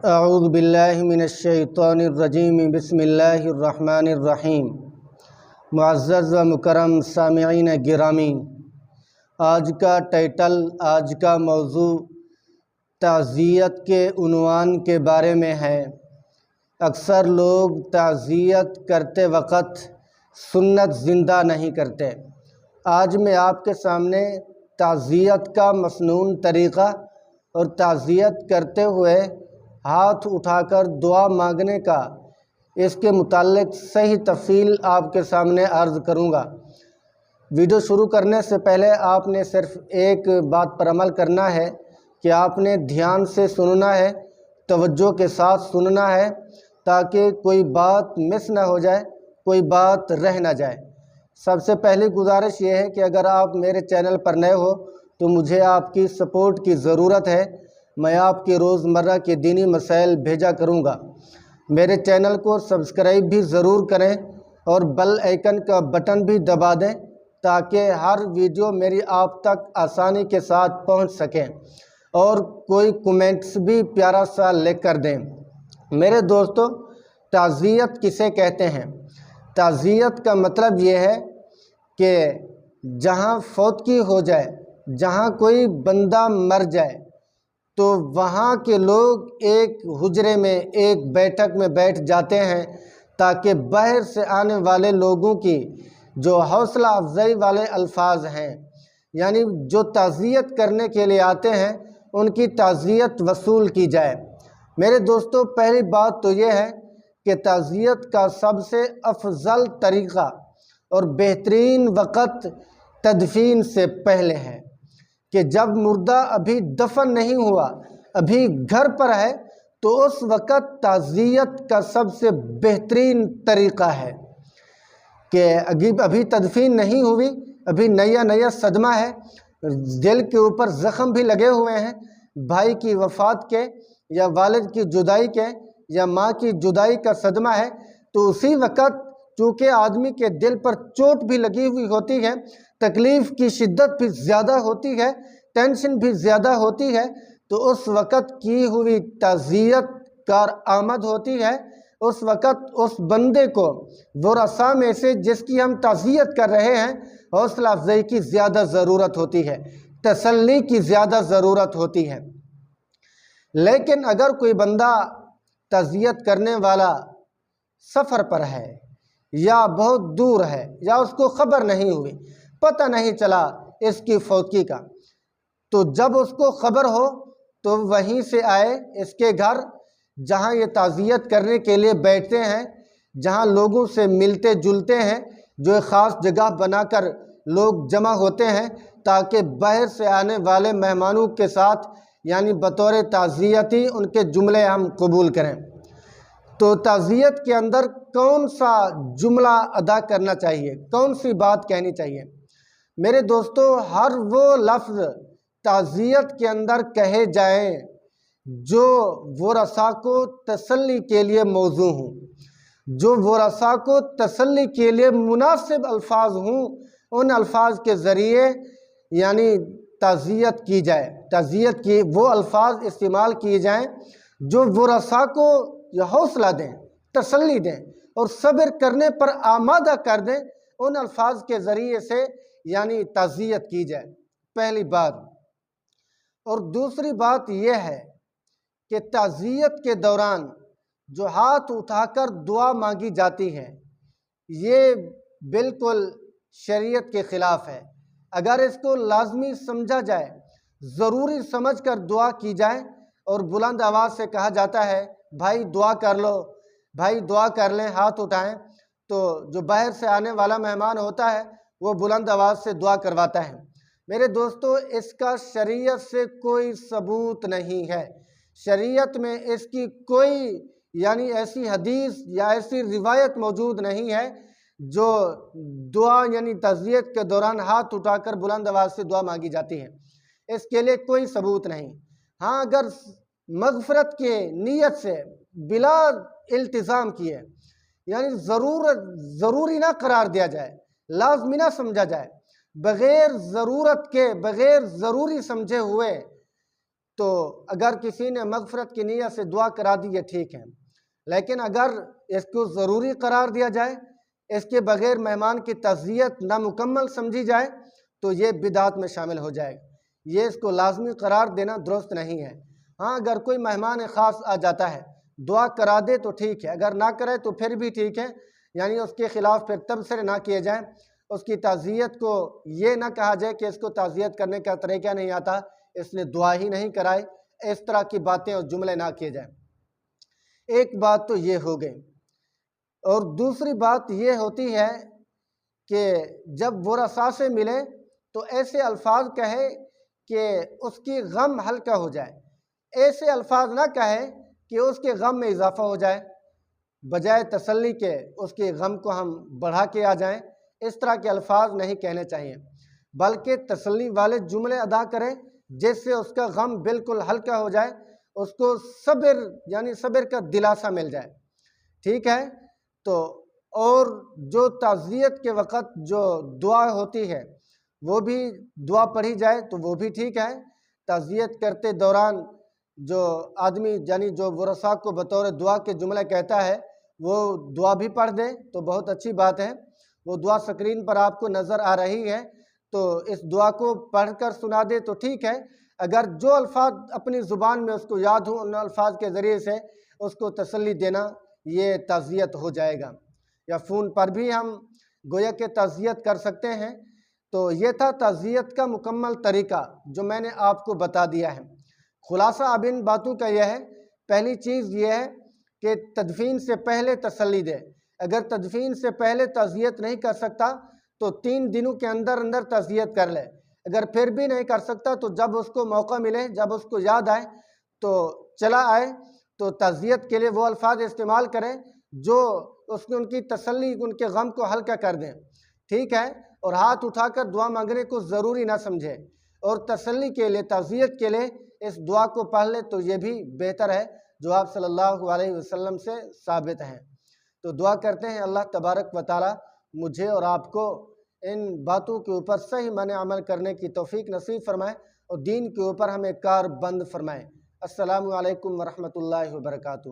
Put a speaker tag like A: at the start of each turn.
A: اعوذ باللہ من الشیطان الرجیم بسم اللہ الرحمن الرحیم۔ معزز و مکرم سامعین گرامی، آج کا ٹائٹل، آج کا موضوع تعزیت کے عنوان کے بارے میں ہے۔ اکثر لوگ تعزیت کرتے وقت سنت زندہ نہیں کرتے۔ آج میں آپ کے سامنے تعزیت کا مسنون طریقہ اور تعزیت کرتے ہوئے ہاتھ اٹھا کر دعا مانگنے کا، اس کے متعلق صحیح تفصیل آپ کے سامنے عرض کروں گا۔ ویڈیو شروع کرنے سے پہلے آپ نے صرف ایک بات پر عمل کرنا ہے کہ آپ نے دھیان سے سننا ہے، توجہ کے ساتھ سننا ہے، تاکہ کوئی بات مس نہ ہو جائے، کوئی بات رہ نہ جائے۔ سب سے پہلی گزارش یہ ہے کہ اگر آپ میرے چینل پر نئے ہو تو مجھے آپ کی سپورٹ کی ضرورت ہے۔ میں آپ کی روزمرہ کے دینی مسائل بھیجا کروں گا۔ میرے چینل کو سبسکرائب بھی ضرور کریں اور بیل آئیکن کا بٹن بھی دبا دیں تاکہ ہر ویڈیو میری آپ تک آسانی کے ساتھ پہنچ سکیں، اور کوئی کومنٹس بھی پیارا سا لکھ کر دیں۔ میرے دوستو، تعزیت کسے کہتے ہیں؟ تعزیت کا مطلب یہ ہے کہ جہاں فوتگی ہو جائے، جہاں کوئی بندہ مر جائے تو وہاں کے لوگ ایک حجرے میں، ایک بیٹھک میں بیٹھ جاتے ہیں تاکہ باہر سے آنے والے لوگوں کی جو حوصلہ افزائی والے الفاظ ہیں، یعنی جو تعزیت کرنے کے لیے آتے ہیں، ان کی تعزیت وصول کی جائے۔ میرے دوستو، پہلی بات تو یہ ہے کہ تعزیت کا سب سے افضل طریقہ اور بہترین وقت تدفین سے پہلے ہے، کہ جب مردہ ابھی دفن نہیں ہوا، ابھی گھر پر ہے، تو اس وقت تعزیت کا سب سے بہترین طریقہ ہے کہ ابھی تدفین نہیں ہوئی، ابھی نیا صدمہ ہے، دل کے اوپر زخم بھی لگے ہوئے ہیں بھائی کی وفات کے، یا والد کی جدائی کے، یا ماں کی جدائی کا صدمہ ہے، تو اسی وقت چونکہ آدمی کے دل پر چوٹ بھی لگی ہوئی ہوتی ہے، تکلیف کی شدت بھی زیادہ ہوتی ہے، ٹینشن بھی زیادہ ہوتی ہے، تو اس وقت کی ہوئی تعزیت کارآمد ہوتی ہے۔ اس وقت اس بندے کو ورثاء میں سے جس کی ہم تعزیت کر رہے ہیں، حوصلہ افزائی کی زیادہ ضرورت ہوتی ہے، تسلی کی زیادہ ضرورت ہوتی ہے۔ لیکن اگر کوئی بندہ تعزیت کرنے والا سفر پر ہے، یا بہت دور ہے، یا اس کو خبر نہیں ہوئی، پتہ نہیں چلا اس کی فوتگی کا، تو جب اس کو خبر ہو تو وہیں سے آئے اس کے گھر، جہاں یہ تعزیت کرنے کے لیے بیٹھتے ہیں، جہاں لوگوں سے ملتے جلتے ہیں، جو ایک خاص جگہ بنا کر لوگ جمع ہوتے ہیں تاکہ باہر سے آنے والے مہمانوں کے ساتھ، یعنی بطور تعزیتی، ان کے جملے ہم قبول کریں۔ تو تعزیت کے اندر کون سا جملہ ادا کرنا چاہیے، کون سی بات کہنی چاہیے؟ میرے دوستو، ہر وہ لفظ تعزیت کے اندر کہے جائیں جو ورثاء کو تسلی کے لیے موزوں ہوں، جو ورثاء کو تسلی کے لیے مناسب الفاظ ہوں، ان الفاظ کے ذریعے یعنی تعزیت کی جائے۔ تعزیت کی وہ الفاظ استعمال کیے جائیں جو ورثاء کو حوصلہ دیں، تسلی دیں اور صبر کرنے پر آمادہ کر دیں۔ ان الفاظ کے ذریعے سے یعنی تعزیت کی جائے، پہلی بات۔ اور دوسری بات یہ ہے کہ تعزیت کے دوران جو ہاتھ اٹھا کر دعا مانگی جاتی ہے، یہ بالکل شریعت کے خلاف ہے۔ اگر اس کو لازمی سمجھا جائے، ضروری سمجھ کر دعا کی جائے، اور بلند آواز سے کہا جاتا ہے بھائی دعا کر لو، بھائی دعا کر لیں، ہاتھ اٹھائیں، تو جو باہر سے آنے والا مہمان ہوتا ہے وہ بلند آواز سے دعا کرواتا ہے۔ میرے دوستو، اس کا شریعت سے کوئی ثبوت نہیں ہے۔ شریعت میں اس کی کوئی یعنی ایسی حدیث یا ایسی روایت موجود نہیں ہے جو دعا یعنی تعزیت کے دوران ہاتھ اٹھا کر بلند آواز سے دعا مانگی جاتی ہے۔ اس کے لیے کوئی ثبوت نہیں۔ ہاں، اگر مغفرت کے نیت سے بلا التزام کیے، یعنی ضروری نہ قرار دیا جائے، لازمی نہ سمجھا جائے، بغیر ضرورت کے، بغیر ضروری سمجھے ہوئے تو اگر کسی نے مغفرت کی نیت سے دعا کرا دی یہ ٹھیک ہے، لیکن اگر اس کو ضروری قرار دیا جائے، اس کے بغیر مہمان کی تعزیت نامکمل سمجھی جائے تو یہ بدعت میں شامل ہو جائے گا۔ یہ اس کو لازمی قرار دینا درست نہیں ہے۔ ہاں، اگر کوئی مہمان خاص آ جاتا ہے دعا کرا دے تو ٹھیک ہے، اگر نہ کرے تو پھر بھی ٹھیک ہے، یعنی اس کے خلاف پھر تبصرے نہ کیے جائیں، اس کی تعزیت کو یہ نہ کہا جائے کہ اس کو تعزیت کرنے کا طریقہ نہیں آتا، اس نے دعا ہی نہیں کرائی، اس طرح کی باتیں اور جملے نہ کیے جائیں۔ ایک بات تو یہ ہو گئی، اور دوسری بات یہ ہوتی ہے کہ جب ورثاء سے ملے تو ایسے الفاظ کہے کہ اس کی غم ہلکا ہو جائے، ایسے الفاظ نہ کہے کہ اس کے غم میں اضافہ ہو جائے، بجائے تسلی کے اس کے غم کو ہم بڑھا کے آ جائیں، اس طرح کے الفاظ نہیں کہنے چاہیے، بلکہ تسلی والے جملے ادا کریں جس سے اس کا غم بالکل ہلکا ہو جائے، اس کو صبر یعنی صبر کا دلاسا مل جائے، ٹھیک ہے۔ تو اور جو تعزیت کے وقت جو دعا ہوتی ہے وہ بھی دعا پڑھی جائے تو وہ بھی ٹھیک ہے۔ تعزیت کرتے دوران جو آدمی یعنی جو ورثاء کو بطور دعا کے جملے کہتا ہے وہ دعا بھی پڑھ دے تو بہت اچھی بات ہے۔ وہ دعا سکرین پر آپ کو نظر آ رہی ہے تو اس دعا کو پڑھ کر سنا دے تو ٹھیک ہے۔ اگر جو الفاظ اپنی زبان میں اس کو یاد ہوں ان الفاظ کے ذریعے سے اس کو تسلی دینا یہ تعزیت ہو جائے گا، یا فون پر بھی ہم گویا کہ تعزیت کر سکتے ہیں۔ تو یہ تھا تعزیت کا مکمل طریقہ جو میں نے آپ کو بتا دیا ہے۔ خلاصہ اب ان باتوں کا یہ ہے، پہلی چیز یہ ہے کہ تدفین سے پہلے تسلی دے، اگر تدفین سے پہلے تعزیت نہیں کر سکتا تو 3 دنوں کے اندر اندر تعزیت کر لے، اگر پھر بھی نہیں کر سکتا تو جب اس کو موقع ملے، جب اس کو یاد آئے تو چلا آئے تو تعزیت کے لیے وہ الفاظ استعمال کریں جو ان کی تسلی، ان کے غم کو ہلکا کر دیں، ٹھیک ہے۔ اور ہاتھ اٹھا کر دعا مانگنے کو ضروری نہ سمجھے، اور تسلی کے لیے، تعزیت کے لیے اس دعا کو پڑھ لے تو یہ بھی بہتر ہے جو آپ صلی اللہ علیہ وسلم سے ثابت ہیں۔ تو دعا کرتے ہیں اللہ تبارک و تعالی مجھے اور آپ کو ان باتوں کے اوپر صحیح معنی عمل کرنے کی توفیق نصیب فرمائے اور دین کے اوپر ہمیں کار بند فرمائے۔ السلام علیکم ورحمۃ اللہ وبرکاتہ۔